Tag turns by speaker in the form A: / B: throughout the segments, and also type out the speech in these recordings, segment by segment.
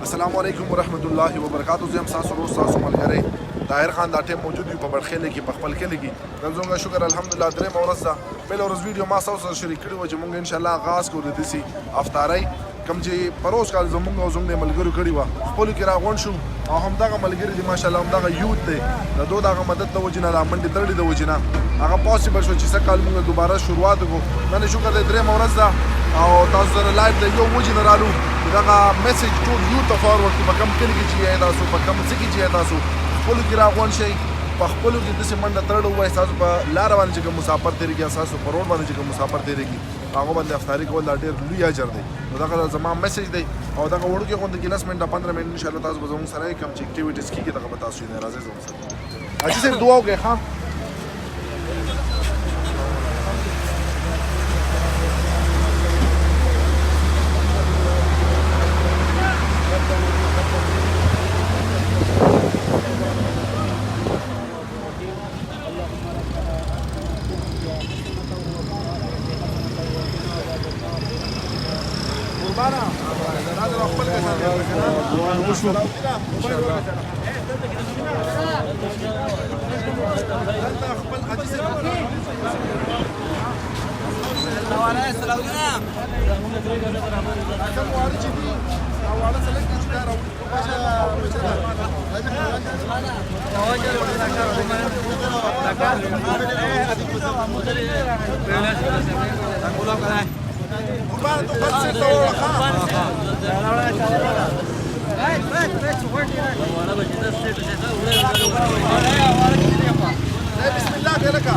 A: السلام علیکم ورحمۃ اللہ وبرکاتہ. زه یم ستاسو ورور ستاسو ملګری طاهر خان. دا ټیم موجود یو په بړخېلې کې په خپل کلي کې. نن زموږ شکر الحمدلله درېیمه ورځ ده. بله ورځ ویډیو ما ستاسو سره شریک کړې وه چې مونږ انشاءالله آغاز کوو د داسې افطارۍ کوم چې پروز کال زمونږ او زموږ د ملګرو کړې وه. خپلو کې راغونډ شو او همدغه ملګري دي ماشاءالله همدغه یوت دی د دو دغه مدد د وجې نه دا منډې تړلې د وجې نه هغه پاسبل شو چې څه کال مونږ دوباره شروعات وکړو. نن شکر دی درېیمه ورځ ده او تاسو سره لایف د یو وجې نه رالو دغه میسج ټول یوت ته فارورډ کړو. په کوم کلي کې چې یې تاسو په کوم ځای کې چې یې تاسو خپلو کې راغونډ شئ په خپلو کې داسې منډه تړل ووایي. ستاسو په لاره باندې چې کوم مسافر تېرېږي ستاسو په روډ باندې چې کوم مسافر تېرېږي هغه باندې افطاري کول دا ډېر لوی اجر دی. نو دغه زما میسج دی او دغه وړوکې غونډه کې 10 منټه 15 منټ انشاءالله تاسو به زموږ سره یې کوم چې اکټیویټیز کېږي دغه به تاسو یې راځئ زموږ سره. حاجي صاحب دعا وکړئ. ښه بسم الله لك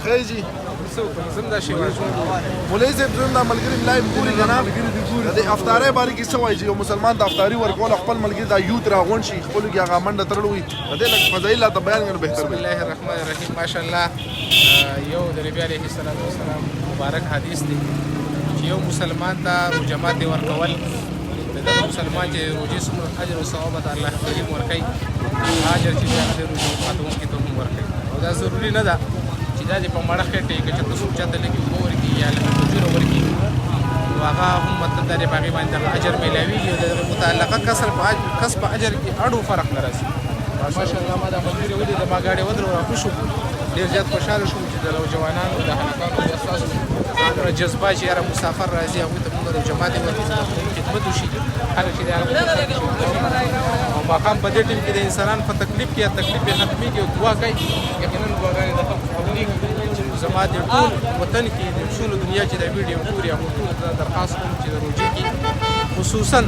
A: خیر جی مولوي صاحب زموږ دا ملګري لایف ګوري که نه د دې افطارۍ بارې کې څه وایي چې یو مسلمان ته افطاري ورکول خپل ملګري دا یوت راغونډ شي خپلو کې هغه منډه تړل وي د دې لږ فضایل راته بیان کړو بهتر
B: بسم الله الرحمن الرحیم. ماشاءالله یو د نبي علیه السلام مبارک حدیث دی چې یو مسلمان ته روژه ماتې ورکول د دغه مسلمان چې روژې څومره اجر او ثواب ته الله کریم ورکوي هغه اجر چې هغه د روژې ماتونکي ته هم ورکوي. او دا ضروري نه ده چې دا دې په مړه خېټې که چېرته څوک چاته لږې اوبه ورکړي یا لږ کجوره ورکړي نو هغه هم مطلب دا دی په هغې باندې دغه اجر میلاوېږي او د دغه متعلقه کس په اجر کې اړو فرق نه راځي. ماشاءالله ما دا ملګري ولید ما ګاډۍ ودرو راکوز شو ډېر زیات خوشحاله شوم چې د نوجوانانو د هلکانو بیا ستاسو هغه جذبه چې یاره مسافر راځي هغوی ته مونږ روژه ماتې ورکړي چې د خدمت وشي خلک چې د هغه او ماښام په دې ټیم کې د انسانانو په تکلیف کې یا تکلیف یې ختمېږي او دعا کوي یقینا دعاګانې د خلکو قبلېږي. زما د ټول وطن کې د ټوله دنیا چې دا ویډیو ګوري هغو ټولو ته درخواست کوم چې د روژې کې خصوصا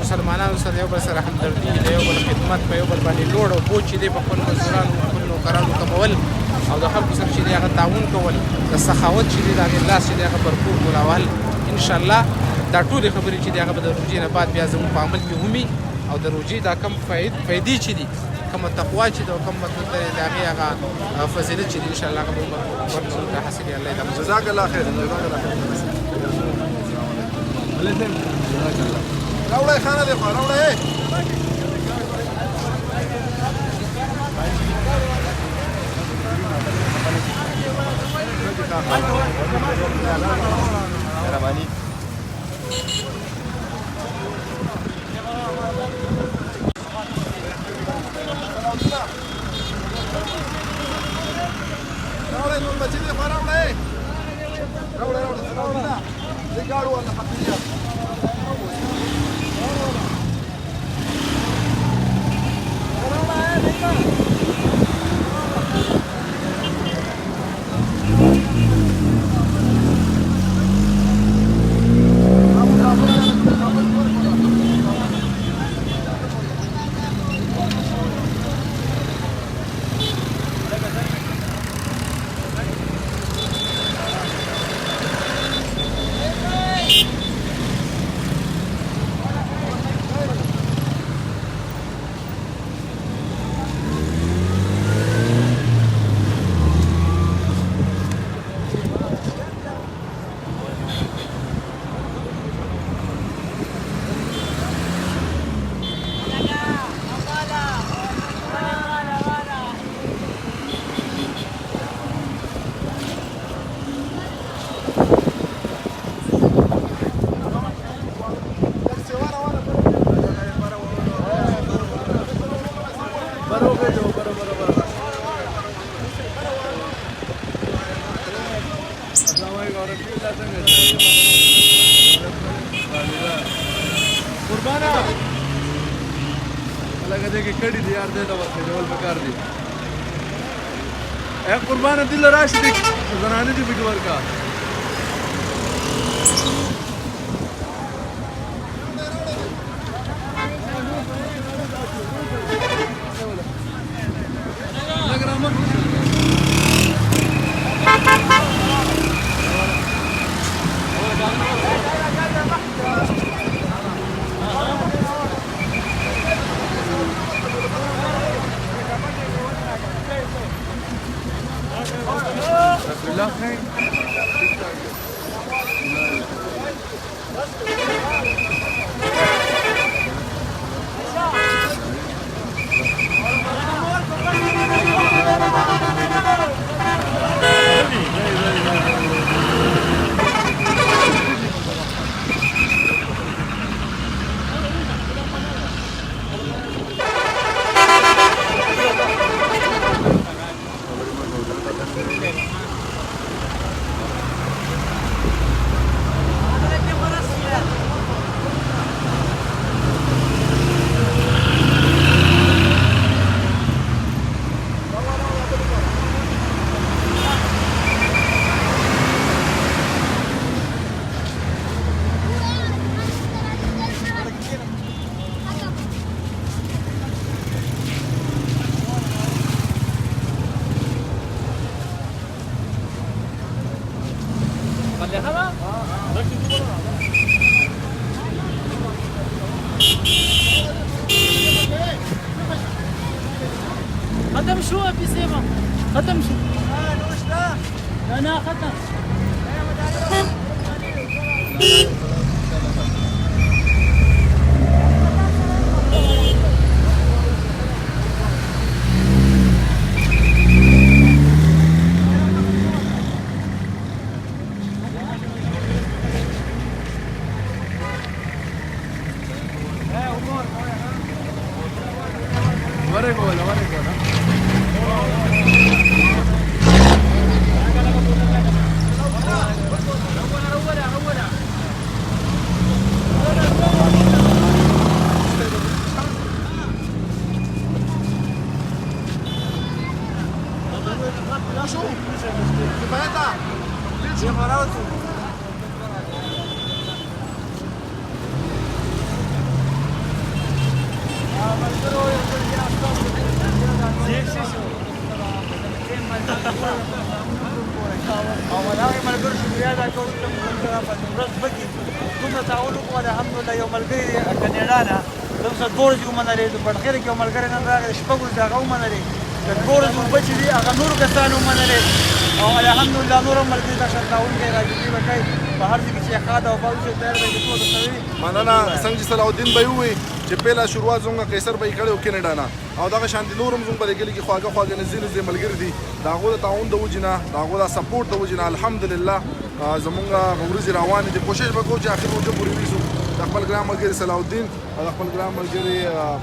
B: مسلمانانو سره یو بل سره همدردي د یو بل خدمت په یو بل باندې لوړ او بوج چې دی په خپلو مزدورانو خپلو نوکرانو کمول او د خلکو سره چې دی هغه تعاون کول د سخاوت چې دی د هغې لاس چې دی هغه بھرپور ګلول انشاءالله دا ټولې خبرې چې دی هغه به د روژې نه بعد بیا زموږ په عمل کې ومي او د روژې دا کم فایدې چې دي کومه تقوا چې ده او کوم مطلب د هغې هغه فضیلت چې دی انشاءالله هغه به ورته حاصلې الله یې
A: جزاک الله خیر. راوړئ خانه دی خوا راوړئ مهرباني راوړئ نور بچي دی خوا راوړئ دې ګاډو والا حقیقت
C: یار دې ته ورخېدول پکار دي قربانه دل راشي دې زنانه دې پکې ورکا
D: ختم شو في سيما ختم شو لا ختم
E: بالخير کې عمل کړی نن راغلی شپږ ورځې هغه ومنلې د دوه ورځې اوبه چې دي هغه نورو کسانو ومنلې او الحمدلله نور هم ملګري ته شرطاون کوي راجدي به کوي په هر ځای کې چې ښاد او باوشي تیار دی ټول سوي
A: مننه څنګه چې صلاح الدین به وي چې پیله شروعات زموږ قیصر به یې کړی و کینیډا نه او دغه شانتي نور هم زموږ په دې کلي کې خواږه نږدې نږدې ملګري دي د هغو د تعاون د وجې نه د هغو د سپورټ د وجې نه الحمدلله زموږ ورځې روانې دي کوشش به کوو چې اخر روزه پورې ویسو د خپل ګران ملګري صلاح الدین او د خپل ګران ملګري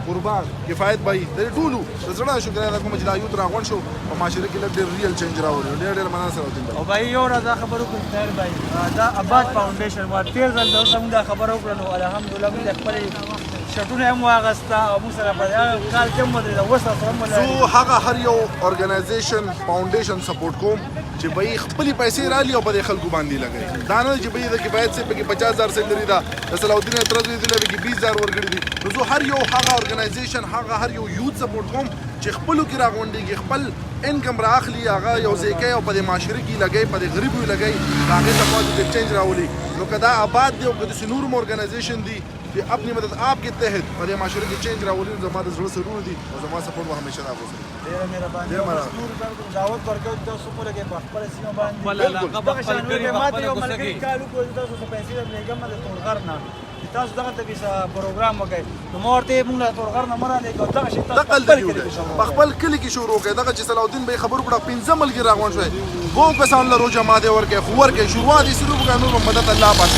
A: قربان کفایت بھائی د ټولو د زړه شکر ادا کوم چې دا یوت راغون شو په معاشره کې ډېر ریل چینج راوړي ډېر مننه صلاح الدین
E: او بھائی یو ورځ دا خبرو کوم خیر بھائی دا آباد فاونډیشن وا تیر ځل دا خبرو کړو الحمدلله موږ خپل شټونه هم واغستا او موږ سره په کال کې مو درې وسه سره مو
A: زه هغه هر یو ارګنایزیشن فاونډیشن سپورټ کوم چې به خپل پیسې را لې او په خلکو باندې لګي دا نه چې به د کفایت سے په 50000 سیلری دا صلاح الدین اعتراض دی لږ 20000 ورګړي دي نو زه هر یو هغه ارګنایزیشن هغه هر یو یوت سپورټ کوم چې خپل کې راغونډيږي خپل انکم راخلي هغه یو ځکه او په معاشره کې لګي په غریبو لګي هغه ته پوزټیو چینج راولي نو کدا آباد دی او کدا نور ارګنایزیشن دی कि अपनी मदद आपके तहत और माशरे की चेंज रावली जमा जरूर जरूर दी और जमा सपोर्ट वो हमेशा आपको
E: ډیره مهرباني دعوت ورکړو تاسو په لګي په خپل سیمه باندې دغه شان ماته یو ملګری کالو کو تاسو په پیسې لګم د تورغر نه تاسو دغه ته کیسه پروګرام وکړي نو مورته موږ له تورغر نه مرانه کو دغه شي تاسو
A: په خپل کلی کې شروع کړه دغه چې صلاح الدین به خبر کړه 15 ملګری راغون شوی وو کسان له روزه ماده ورکه خور کې شروعات شروع کړه نو مدد الله پاک